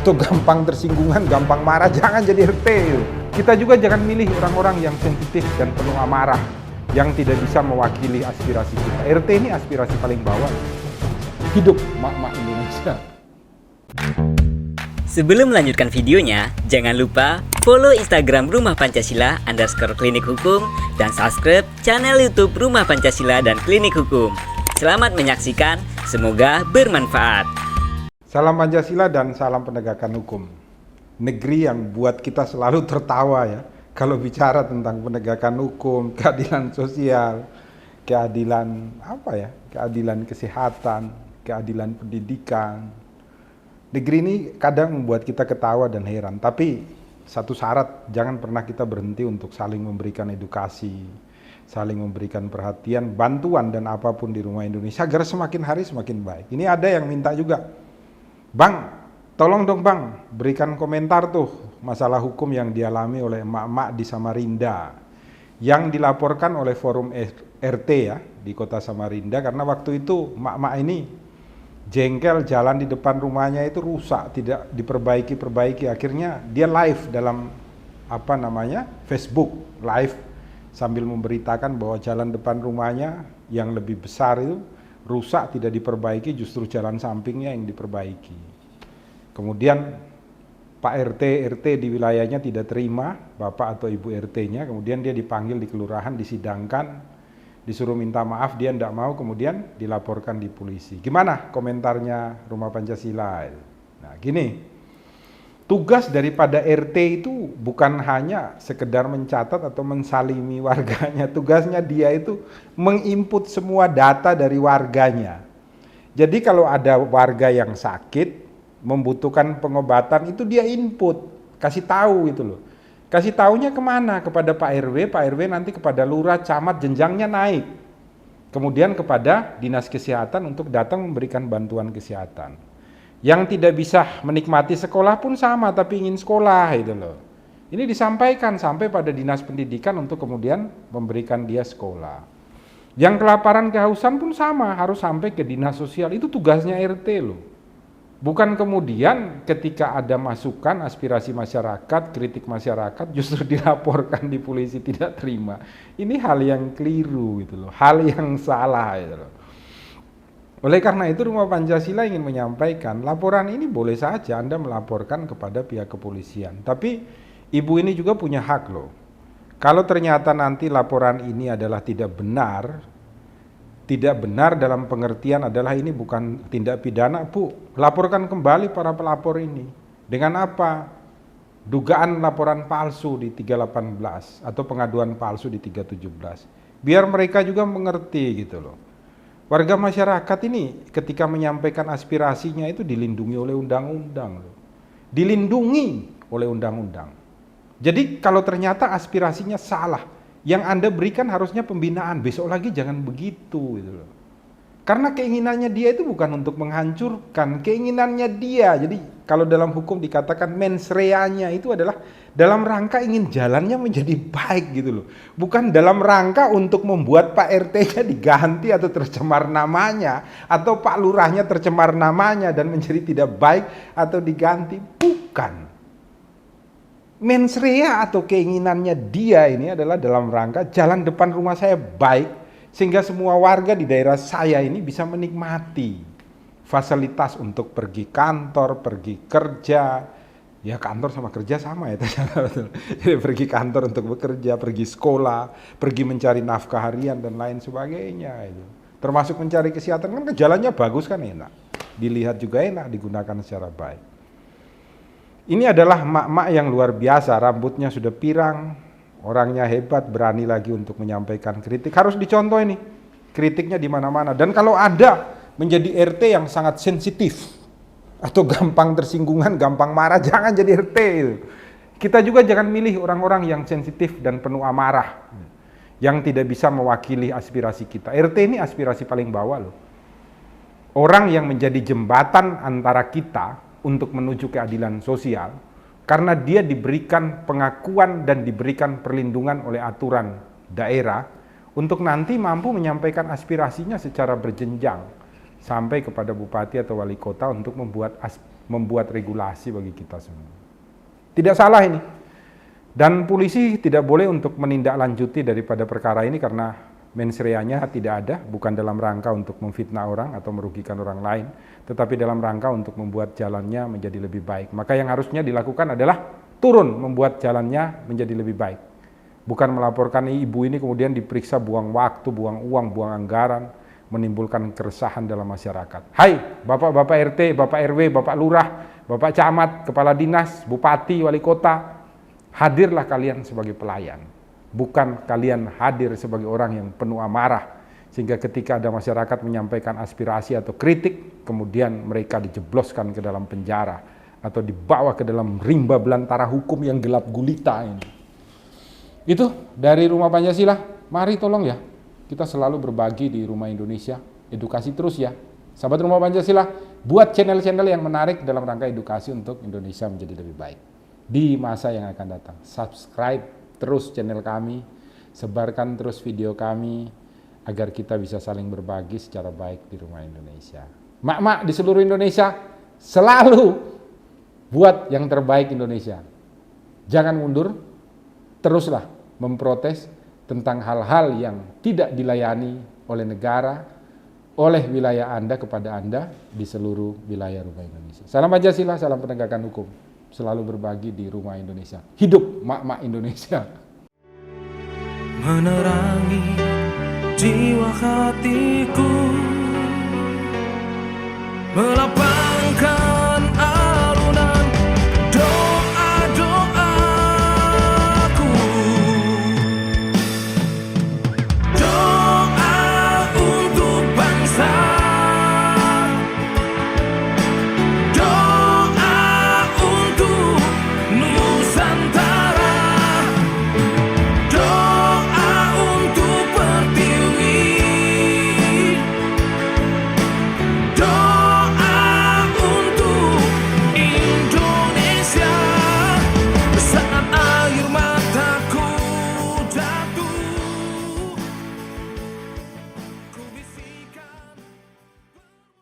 atau gampang tersinggungan, gampang marah, jangan jadi RT. Kita juga jangan milih orang-orang yang sensitif dan penuh amarah, yang tidak bisa mewakili aspirasi kita. RT ini aspirasi paling bawah. Hidup mak-mak Indonesia. Sebelum melanjutkan videonya, jangan lupa follow Instagram Rumah Pancasila _klinik hukum dan subscribe channel YouTube Rumah Pancasila dan Klinik Hukum. Selamat menyaksikan, semoga bermanfaat. Salam Pancasila dan salam penegakan hukum. Negeri yang buat kita selalu tertawa ya, kalau bicara tentang penegakan hukum, keadilan sosial, keadilan keadilan kesehatan, keadilan pendidikan. Negeri ini kadang membuat kita ketawa dan heran, tapi satu syarat, jangan pernah kita berhenti untuk saling memberikan edukasi, saling memberikan perhatian, bantuan dan apapun di rumah Indonesia agar semakin hari semakin baik. Ini ada yang minta juga, Bang, tolong dong Bang, berikan komentar tuh masalah hukum yang dialami oleh emak-emak di Samarinda, yang dilaporkan oleh forum RT ya di kota Samarinda, karena waktu itu emak-emak ini jengkel, jalan di depan rumahnya itu rusak, tidak diperbaiki, akhirnya dia live dalam Facebook live sambil memberitakan bahwa jalan depan rumahnya yang lebih besar itu rusak, tidak diperbaiki, justru jalan sampingnya yang diperbaiki. Kemudian Pak RT di wilayahnya tidak terima, Bapak atau Ibu RT-nya, kemudian dia dipanggil di kelurahan, disidangkan, disuruh minta maaf, dia tidak mau, kemudian dilaporkan di polisi. Gimana komentarnya Rumah Pancasila? Nah gini, tugas daripada RT itu bukan hanya sekedar mencatat atau mensalimi warganya, tugasnya dia itu menginput semua data dari warganya. Jadi kalau ada warga yang sakit, membutuhkan pengobatan, itu dia input, kasih tahu gitu loh. Kasih taunya kemana? Kepada Pak RW nanti kepada lurah, camat, jenjangnya naik. Kemudian kepada dinas kesehatan untuk datang memberikan bantuan kesehatan. Yang tidak bisa menikmati sekolah pun sama, tapi ingin sekolah gitu loh. Ini disampaikan sampai pada dinas pendidikan untuk kemudian memberikan dia sekolah. Yang kelaparan kehausan pun sama, harus sampai ke dinas sosial, itu tugasnya RT loh. Bukan kemudian ketika ada masukan, aspirasi masyarakat, kritik masyarakat justru dilaporkan di polisi tidak terima. Ini hal yang keliru gitu loh, hal yang salah gitu loh. Oleh karena itu Rumah Pancasila ingin menyampaikan, laporan ini boleh saja Anda melaporkan kepada pihak kepolisian. Tapi Ibu ini juga punya hak loh. Kalau ternyata nanti laporan ini adalah tidak benar dalam pengertian adalah ini bukan tindak pidana, Bu, laporkan kembali para pelapor ini. Dengan apa? Dugaan laporan palsu di 318 atau pengaduan palsu di 317. Biar mereka juga mengerti gitu loh. Warga masyarakat ini ketika menyampaikan aspirasinya itu dilindungi oleh undang-undang loh. Dilindungi oleh undang-undang. Jadi kalau ternyata aspirasinya salah, yang Anda berikan harusnya pembinaan, besok lagi jangan begitu gitu loh. Karena keinginannya dia itu bukan untuk menghancurkan, keinginannya dia. Jadi kalau dalam hukum dikatakan mens rea-nya itu adalah dalam rangka ingin jalannya menjadi baik gitu loh. Bukan dalam rangka untuk membuat Pak RT-nya diganti atau tercemar namanya, atau Pak Lurahnya tercemar namanya dan menjadi tidak baik atau diganti, bukan. Mens rea atau keinginannya dia ini adalah dalam rangka jalan depan rumah saya baik, sehingga semua warga di daerah saya ini bisa menikmati fasilitas untuk pergi kantor, pergi kerja. Ya kantor sama kerja sama ya. Jadi pergi kantor untuk bekerja, pergi sekolah, pergi mencari nafkah harian dan lain sebagainya itu. Termasuk mencari kesehatan, kan jalannya bagus kan, enak. Dilihat juga enak, digunakan secara baik. Ini adalah mak-mak yang luar biasa, rambutnya sudah pirang, orangnya hebat, berani lagi untuk menyampaikan kritik. Harus dicontoh ini, kritiknya di mana-mana. Dan kalau ada menjadi RT yang sangat sensitif atau gampang tersinggungan, gampang marah, jangan jadi RT. Kita juga jangan milih orang-orang yang sensitif dan penuh amarah, yang tidak bisa mewakili aspirasi kita. RT ini aspirasi paling bawah loh. Orang yang menjadi jembatan antara kita untuk menuju keadilan sosial, karena dia diberikan pengakuan dan diberikan perlindungan oleh aturan daerah untuk nanti mampu menyampaikan aspirasinya secara berjenjang sampai kepada bupati atau wali kota untuk membuat membuat regulasi bagi kita semua. Tidak salah ini. Dan polisi tidak boleh untuk menindaklanjuti daripada perkara ini karena mens reanya tidak ada, bukan dalam rangka untuk memfitnah orang atau merugikan orang lain, tetapi dalam rangka untuk membuat jalannya menjadi lebih baik. Maka yang harusnya dilakukan adalah turun membuat jalannya menjadi lebih baik. Bukan melaporkan ibu ini kemudian diperiksa, buang waktu, buang uang, buang anggaran, menimbulkan keresahan dalam masyarakat. Hai, Bapak-Bapak RT, Bapak RW, Bapak Lurah, Bapak Camat, Kepala Dinas, Bupati, Wali Kota, hadirlah kalian sebagai pelayan. Bukan kalian hadir sebagai orang yang penuh amarah, sehingga ketika ada masyarakat menyampaikan aspirasi atau kritik, kemudian mereka dijebloskan ke dalam penjara, atau dibawa ke dalam rimba belantara hukum yang gelap gulita ini. Itu dari Rumah Pancasila, mari tolong ya, kita selalu berbagi di Rumah Indonesia, edukasi terus ya. Sahabat Rumah Pancasila, buat channel-channel yang menarik dalam rangka edukasi untuk Indonesia menjadi lebih baik di masa yang akan datang. Subscribe terus channel kami, sebarkan terus video kami, agar kita bisa saling berbagi secara baik di Rumah Indonesia. Mak-mak di seluruh Indonesia, selalu buat yang terbaik Indonesia. Jangan mundur, teruslah memprotes tentang hal-hal yang tidak dilayani oleh negara, oleh wilayah Anda kepada Anda di seluruh wilayah Rumah Indonesia. Salam Pancasila, salam penegakan hukum. Selalu berbagi di Rumah Indonesia. Hidup mak-mak Indonesia. Menerangi jiwa hatiku, melapas